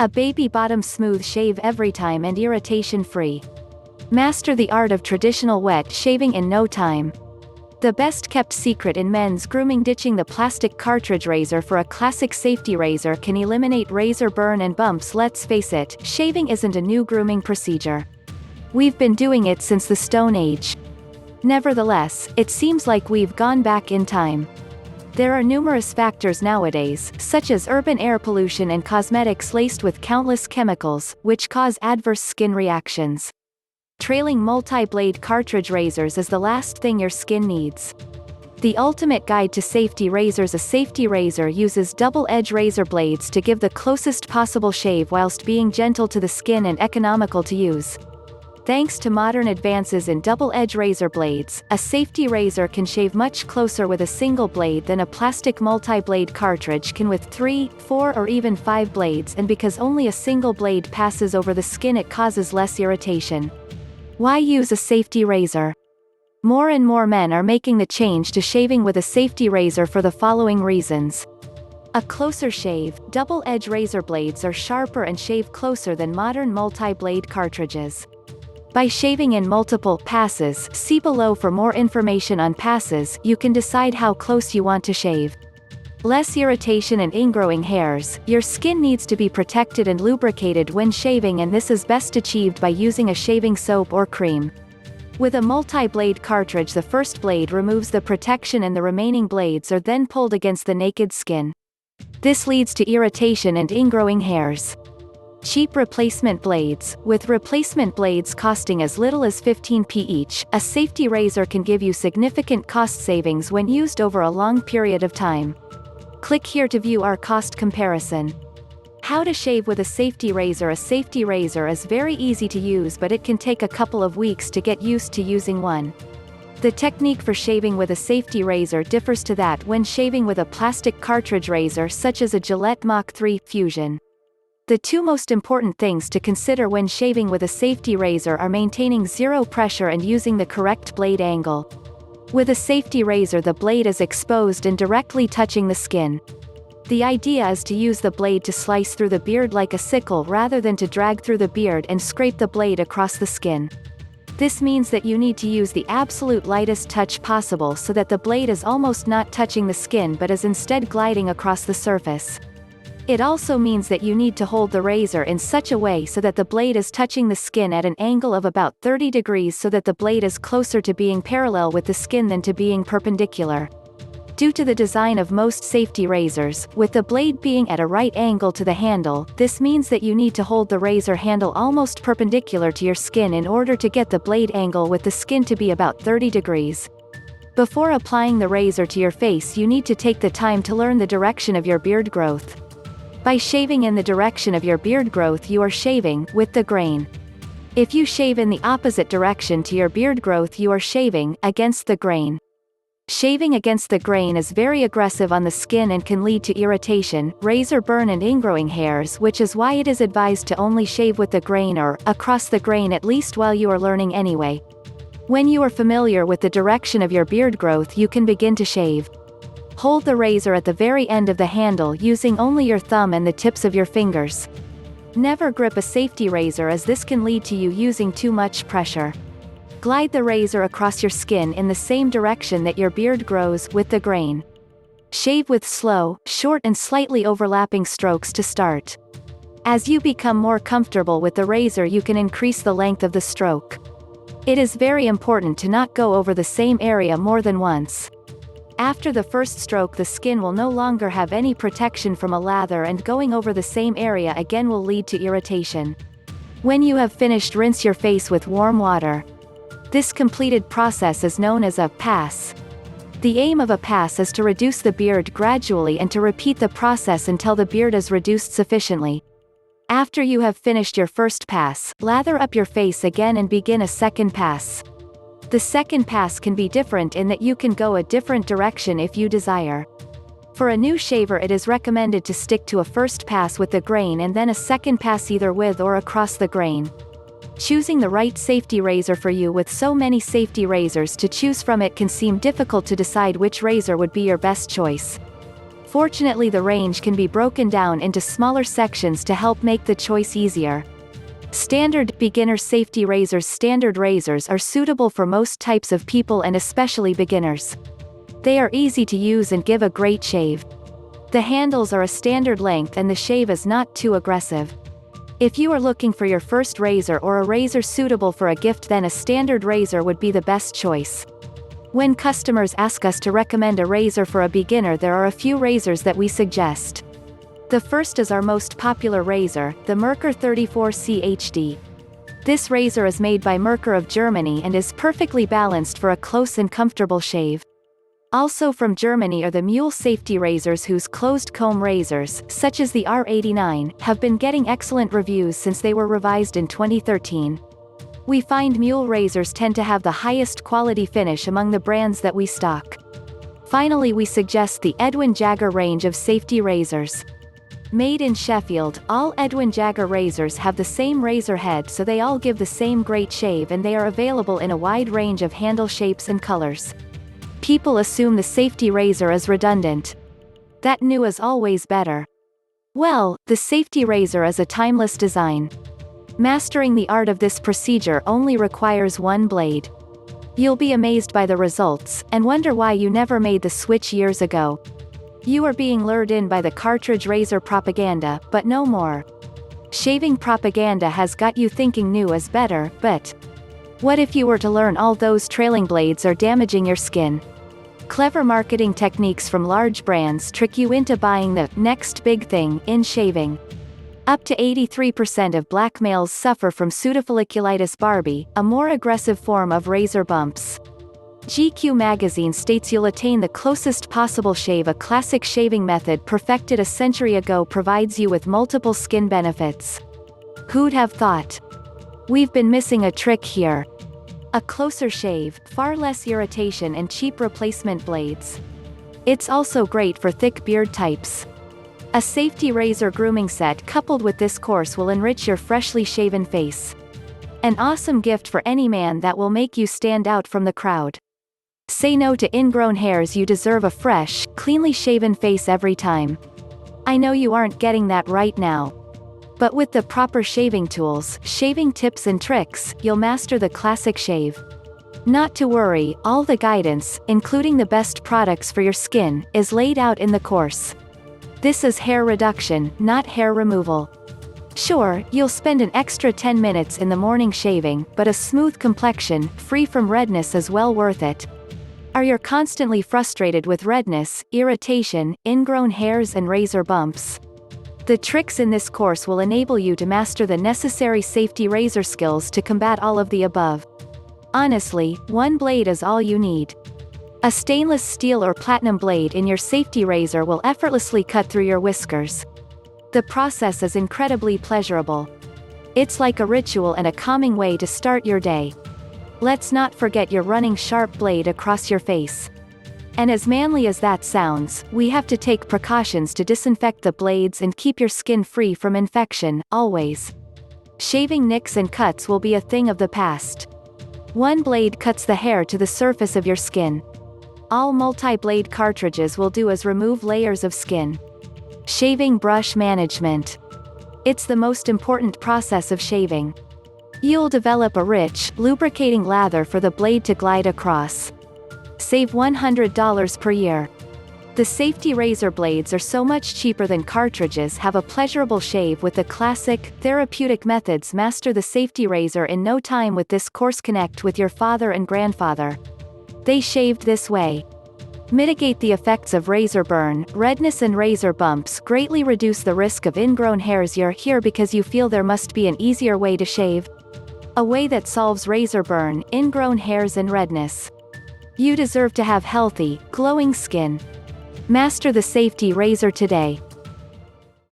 A baby bottom smooth shave every time and irritation free. Master the art of traditional wet shaving in no time. The best kept secret in men's grooming: ditching the plastic cartridge razor for a classic safety razor can eliminate razor burn and bumps. Let's face it, shaving isn't a new grooming procedure. We've been doing it since the Stone Age. Nevertheless, it seems like we've gone back in time. There are numerous factors nowadays, such as urban air pollution and cosmetics laced with countless chemicals, which cause adverse skin reactions. Trailing multi-blade cartridge razors is the last thing your skin needs. The ultimate guide to safety razors: a safety razor uses double-edged razor blades to give the closest possible shave whilst being gentle to the skin and economical to use. Thanks to modern advances in double-edged razor blades, a safety razor can shave much closer with a single blade than a plastic multi-blade cartridge can with 3, 4 or even 5 blades, and because only a single blade passes over the skin, it causes less irritation. Why use a safety razor? More and more men are making the change to shaving with a safety razor for the following reasons. A closer shave: double-edged razor blades are sharper and shave closer than modern multi-blade cartridges. By shaving in multiple passes, see below for more information on passes, you can decide how close you want to shave. Less irritation and ingrowing hairs: your skin needs to be protected and lubricated when shaving, and this is best achieved by using a shaving soap or cream. With a multi-blade cartridge, the first blade removes the protection and the remaining blades are then pulled against the naked skin. This leads to irritation and ingrowing hairs. Cheap replacement blades: with replacement blades costing as little as 15p each, a safety razor can give you significant cost savings when used over a long period of time. Click here to view our cost comparison. How to shave with a safety razor: a safety razor is very easy to use, but it can take a couple of weeks to get used to using one. The technique for shaving with a safety razor differs to that when shaving with a plastic cartridge razor such as a Gillette Mach 3 Fusion. The two most important things to consider when shaving with a safety razor are maintaining zero pressure and using the correct blade angle. With a safety razor, the blade is exposed and directly touching the skin. The idea is to use the blade to slice through the beard like a sickle rather than to drag through the beard and scrape the blade across the skin. This means that you need to use the absolute lightest touch possible so that the blade is almost not touching the skin but is instead gliding across the surface. It also means that you need to hold the razor in such a way so that the blade is touching the skin at an angle of about 30 degrees so that the blade is closer to being parallel with the skin than to being perpendicular. Due to the design of most safety razors, with the blade being at a right angle to the handle, this means that you need to hold the razor handle almost perpendicular to your skin in order to get the blade angle with the skin to be about 30 degrees. Before applying the razor to your face, you need to take the time to learn the direction of your beard growth. By shaving in the direction of your beard growth, you are shaving with the grain. If you shave in the opposite direction to your beard growth, you are shaving against the grain. Shaving against the grain is very aggressive on the skin and can lead to irritation, razor burn and ingrowing hairs, which is why it is advised to only shave with the grain or across the grain, at least while you are learning anyway. When you are familiar with the direction of your beard growth, you can begin to shave. Hold the razor at the very end of the handle using only your thumb and the tips of your fingers. Never grip a safety razor, as this can lead to you using too much pressure. Glide the razor across your skin in the same direction that your beard grows with the grain. Shave with slow, short and slightly overlapping strokes to start. As you become more comfortable with the razor, you can increase the length of the stroke. It is very important to not go over the same area more than once. After the first stroke, the skin will no longer have any protection from a lather, and going over the same area again will lead to irritation. When you have finished, rinse your face with warm water. This completed process is known as a pass. The aim of a pass is to reduce the beard gradually and to repeat the process until the beard is reduced sufficiently. After you have finished your first pass, lather up your face again and begin a second pass. The second pass can be different in that you can go a different direction if you desire. For a new shaver, it is recommended to stick to a first pass with the grain and then a second pass either with or across the grain. Choosing the right safety razor for you: with so many safety razors to choose from, it can seem difficult to decide which razor would be your best choice. Fortunately, the range can be broken down into smaller sections to help make the choice easier. Standard beginner safety razors. Standard razors are suitable for most types of people and especially beginners. They are easy to use and give a great shave. The handles are a standard length and the shave is not too aggressive. If you are looking for your first razor or a razor suitable for a gift, then a standard razor would be the best choice. When customers ask us to recommend a razor for a beginner, there are a few razors that we suggest. The first is our most popular razor, the Merkur 34C HD. This razor is made by Merkur of Germany and is perfectly balanced for a close and comfortable shave. Also from Germany are the Mule safety razors, whose closed comb razors, such as the R89, have been getting excellent reviews since they were revised in 2013. We find Mule razors tend to have the highest quality finish among the brands that we stock. Finally, we suggest the Edwin Jagger range of safety razors. Made in Sheffield, all Edwin Jagger razors have the same razor head, so they all give the same great shave, and they are available in a wide range of handle shapes and colors. People assume the safety razor is redundant. That new is always better. Well, the safety razor is a timeless design. Mastering the art of this procedure only requires one blade. You'll be amazed by the results, and wonder why you never made the switch years ago. You are being lured in by the cartridge razor propaganda, but no more. Shaving propaganda has got you thinking new is better, but what if you were to learn all those trailing blades are damaging your skin? Clever marketing techniques from large brands trick you into buying the next big thing in shaving. Up to 83% of black males suffer from pseudofolliculitis barbae, a more aggressive form of razor bumps. GQ magazine states you'll attain the closest possible shave. A classic shaving method perfected a century ago provides you with multiple skin benefits. Who'd have thought? We've been missing a trick here. A closer shave, far less irritation, and cheap replacement blades. It's also great for thick beard types. A safety razor grooming set coupled with this course will enrich your freshly shaven face. An awesome gift for any man that will make you stand out from the crowd. Say no to ingrown hairs. You deserve a fresh, cleanly shaven face every time. I know you aren't getting that right now. But with the proper shaving tools, shaving tips and tricks, you'll master the classic shave. Not to worry, all the guidance, including the best products for your skin, is laid out in the course. This is hair reduction, not hair removal. Sure, you'll spend an extra 10 minutes in the morning shaving, but a smooth complexion, free from redness, is well worth it. Are you constantly frustrated with redness, irritation, ingrown hairs and razor bumps? The tricks in this course will enable you to master the necessary safety razor skills to combat all of the above. Honestly, one blade is all you need. A stainless steel or platinum blade in your safety razor will effortlessly cut through your whiskers. The process is incredibly pleasurable. It's like a ritual and a calming way to start your day. Let's not forget your running sharp blade across your face. And as manly as that sounds, we have to take precautions to disinfect the blades and keep your skin free from infection, always. Shaving nicks and cuts will be a thing of the past. One blade cuts the hair to the surface of your skin. All multi-blade cartridges will do is remove layers of skin. Shaving brush management. It's the most important process of shaving. You'll develop a rich, lubricating lather for the blade to glide across. Save $100 per year. The safety razor blades are so much cheaper than cartridges. Have a pleasurable shave with the classic, therapeutic methods. Master the safety razor in no time with this course. Connect with your father and grandfather. They shaved this way. Mitigate the effects of razor burn, redness and razor bumps. Greatly reduce the risk of ingrown hairs. You're here because you feel there must be an easier way to shave. A way that solves razor burn, ingrown hairs and redness. You deserve to have healthy, glowing skin. Master the safety razor today.